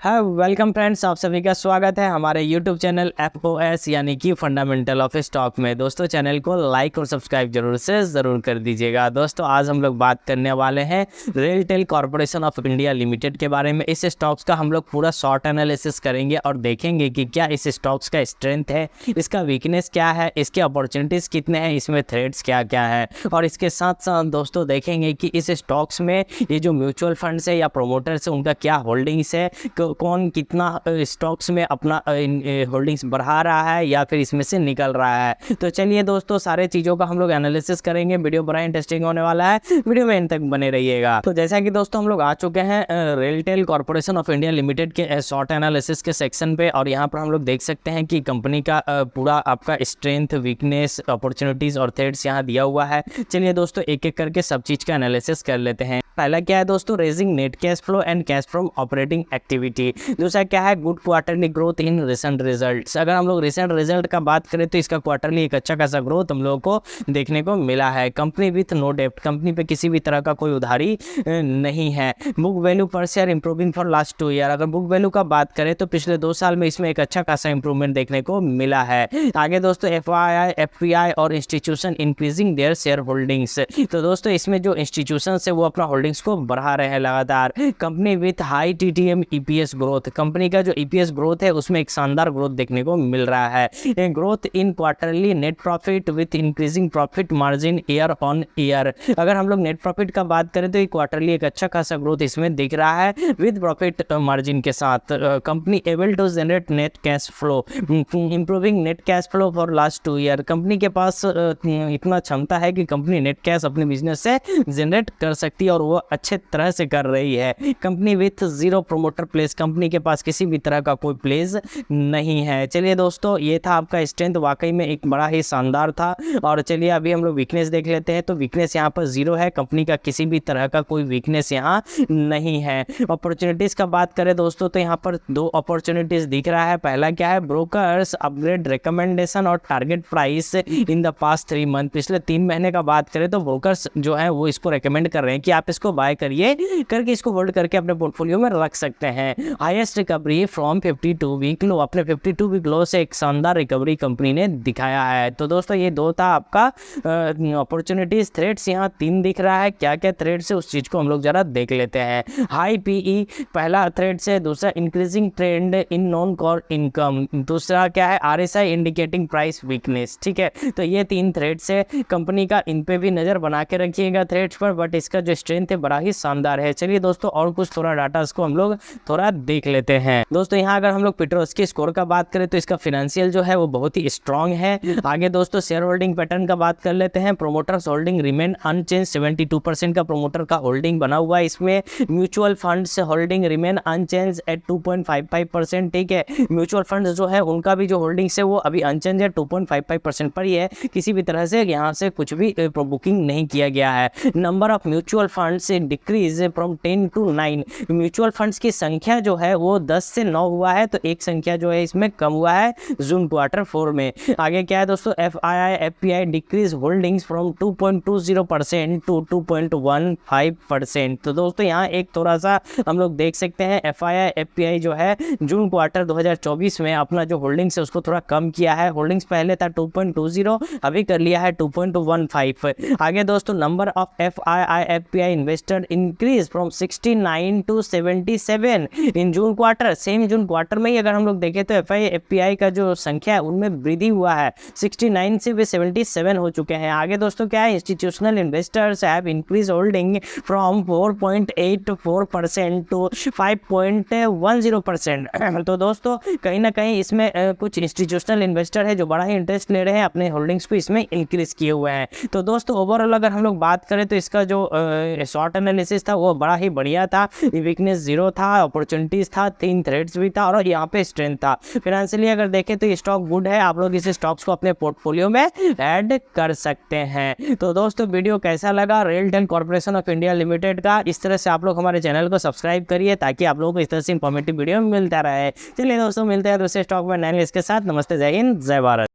हाँ, welcome friends, आप सभी का स्वागत है हमारे यूट्यूब चैनल FOS यानी कि फंडामेंटल ऑफ स्टॉक में। दोस्तों, चैनल को लाइक और सब्सक्राइब जरूर कर दीजिएगा। दोस्तों, आज हम लोग बात करने वाले हैं RailTel corporation of India limited के बारे में। इस स्टॉक्स का हम लोग पूरा शॉर्ट एनालिसिस करेंगे और देखेंगे कि क्या इस स्टॉक्स का स्ट्रेंथ है, इसका वीकनेस क्या है, इसके अपॉर्चुनिटीज़ कितने हैं, इसमें थ्रेड्स क्या क्या है। और इसके साथ साथ दोस्तों देखेंगे कि इस स्टॉक्स में ये जो म्यूचुअल फंड्स है या प्रोमोटर्स है उनका क्या होल्डिंग्स है, कौन कितना स्टॉक्स में अपना होल्डिंग्स बढ़ा रहा है या फिर इसमें से निकल रहा है। तो चलिए दोस्तों, सारे चीज़ों का हम लोग एनालिसिस करेंगे। वीडियो बड़ा इंटरेस्टिंग होने वाला है, वीडियो में इन तक बने रहिएगा। तो जैसा कि दोस्तों हम लोग आ चुके हैं RailTel corporation of India limited के शॉर्ट एनालिसिस के सेक्शन पे, और यहाँ पर हम लोग देख सकते हैं कि कंपनी का पूरा आपका स्ट्रेंथ, वीकनेस, अपॉर्चुनिटीज़ और थ्रेड्स यहाँ दिया हुआ है। चलिए दोस्तों, एक एक करके सब चीज़ का एनालिसिस कर लेते हैं। पहला क्या है दोस्तों, raising net cash flow and cash from operating activity. दूसरा क्या है, good quarterly growth in recent results. अगर हम लोग रिसेंट रिजल्ट का बात करें तो इसका क्वार्टरली एक अच्छा खासा ग्रोथ हम लोगों को देखने को मिला है। कंपनी विथ नो डेप्ट, कंपनी पे किसी भी तरह का कोई उधारी नहीं है। बुक वैल्यू पर share improving for last 2 year. अगर बुक वैल्यू का बात करें तो पिछले 2 साल में इसमें एक अच्छा खासा इंप्रूवमेंट देखने को मिला है। आगे दोस्तों, FII, FPI और institution increasing their share holdings. तो दोस्तों इसमें जो इंस्टीट्यूशन है वो अपना होल्डिंग्स को बढ़ा रहे हैं लगातार। Company with high TTM EPS growth, company का जो EPS ग्रोथ है उसमें एक शानदार ग्रोथ देखने को मिल रहा है। Growth in quarterly net profit with increasing profit margin year on year. अगर हम लोग नेट प्रॉफिट का बात करें तो क्वार्टरली एक अच्छा खासा ग्रोथ इसमें दिख रहा है विद प्रॉफिट मार्जिन के साथ। Company able to generate net cash flow, improving net cash flow for last 2 year. Company के पास इतना क्षमता है कि कंपनी नेट कैश अपने बिजनेस से जनरेट कर सकती है और वो अच्छे तरह से कर रही है। Company with 0 promoter place, company के पास किसी भी तरह का कोई प्लेस नहीं है। चलिए दोस्तों, ये था आपका स्ट्रेंथ, वाकई में एक बड़ा ही शानदार था। और चलिए अभी हम लोग वीकनेस देख लेते हैं। तो वीकनेस यहाँ पर 0 है, कंपनी का किसी भी तरह का कोई वीकनेस यहाँ नहीं है। अपॉर्चुनिटीज़ का बात करें दोस्तों तो यहाँ पर 2 अपॉर्चुनिटीज़ दिख रहा है। पहला क्या है, ब्रोकर्स अपग्रेड रिकमेंडेशन और target price in the past 3 month. पिछले 3 महीने का बात करें तो ब्रोकर्स जो है वो इसको रिकमेंड कर रहे हैं कि आप इसको बाय करिए, करके इसको होल्ड करके अपने पोर्टफोलियो में रख सकते हैं। Highest recovery from 52 week low, अपने 52 वीक लो से एक शानदार रिकवरी कंपनी ने दिखाया है। तो दोस्तों ये 2 था आपका अपॉर्चुनिटीज। थ्रेड्स यहाँ 3 दिख रहा है। क्या क्या थ्रेड्स है उस चीज़ को हम लोग जरा देख लेते हैं। हाई PE पहला थ्रेड्स है। दूसरा increasing trend in non core income. दूसरा क्या है, RSI इंडिकेटिंग प्राइस वीकनेस। ठीक है, तो ये 3 थ्रेड्स है कंपनी का, इन पे भी नज़र बना के रखिएगा थ्रेड्स पर। बट इसका जो स्ट्रेंथ है बड़ा ही शानदार है। चलिए दोस्तों, और कुछ थोड़ा डाटा इसको हम लोग थोड़ा देख लेते हैं। दोस्तों यहाँ अगर हम लोग पेट्रोस्की स्कोर का बात करें तो इसका फाइनेंशियल जो है वो बहुत ही स्ट्रांग है। आगे दोस्तों शेयर होल्डिंग पैटर्न का बात कर लेते हैं। प्रोमोटर्स होल्डिंग रिमेन अनचेंज, 72% का प्रोमोटर का होल्डिंग बना हुआ है इसमें। Mutual funds holding remain unchanged at 2.55%। ठीक है, म्यूचुअल फंड्स जो है उनका भी जो होल्डिंग्स है वो अभी अनचेंज है, 2.55% पर ही है। किसी भी तरह से यहाँ से कुछ भी बुकिंग नहीं किया गया है। Number of mutual funds decrease from 10 to 9। Mutual funds की संख्या जो है वो 10 से 9 हुआ है, तो एक संख्या जो है इसमें कम हुआ है जून Q4 में। आगे क्या है दोस्तों, FII FPI decrease holdings from 2.20% to 2.15%। तो दोस्तों यहाँ एक थोड़ा सा हम लोग देख सकते हैं, FII FPI जो है जून क्वार्टर 2024 में अपना जो होल्डिंग्स है उसको थोड़ा कम किया है। होल्डिंग्स पहले था 2.20, अभी कर लिया है 2.15। आगे दोस्तों, number of FII FPI investor increase from 69 to 77 in June quarter. Same June quarter में ही अगर हम लोग देखें तो FII FPI का जो संख्या है उनमें वृद्धि हुआ है, 69 से वे 77 हो चुके हैं। आगे दोस्तों क्या है, institutional investors have increase holding from 4.84% to 5.10%। तो दोस्तों कहीं ना कहीं इसमें कुछ इंस्टीट्यूशनल इन्वेस्टर है जो बड़ा ही इंटरेस्ट ले रहे हैं, अपने होल्डिंग्स को इसमें इंक्रीज किए हुए हैं। तो दोस्तों ओवरऑल अगर हम लोग बात करें तो इसका जो शॉर्ट एनालिसिस था वो बड़ा ही बढ़िया था। वीकनेस 0 था, अपॉर्चुनिटीज था, 3 थ्रेड्स भी था और यहाँ पे स्ट्रेंथ था। फाइनेंशियली अगर देखें तो ये स्टॉक गुड है, आप लोग इस स्टॉक्स को अपने पोर्टफोलियो में ऐड कर सकते हैं। तो दोस्तों वीडियो कैसा लगा RailTel corporation of India limited का, इस तरह से आप लोग हमारे चैनल को सब्सक्राइब करिए ताकि आप लोगों को इस तरह से इंफॉर्मेटिव वीडियो मिलता रहे। चलिए दोस्तों, मिलते हैं दूसरे स्टॉक में नए इसके साथ। नमस्ते, जय हिंद, जय भारत।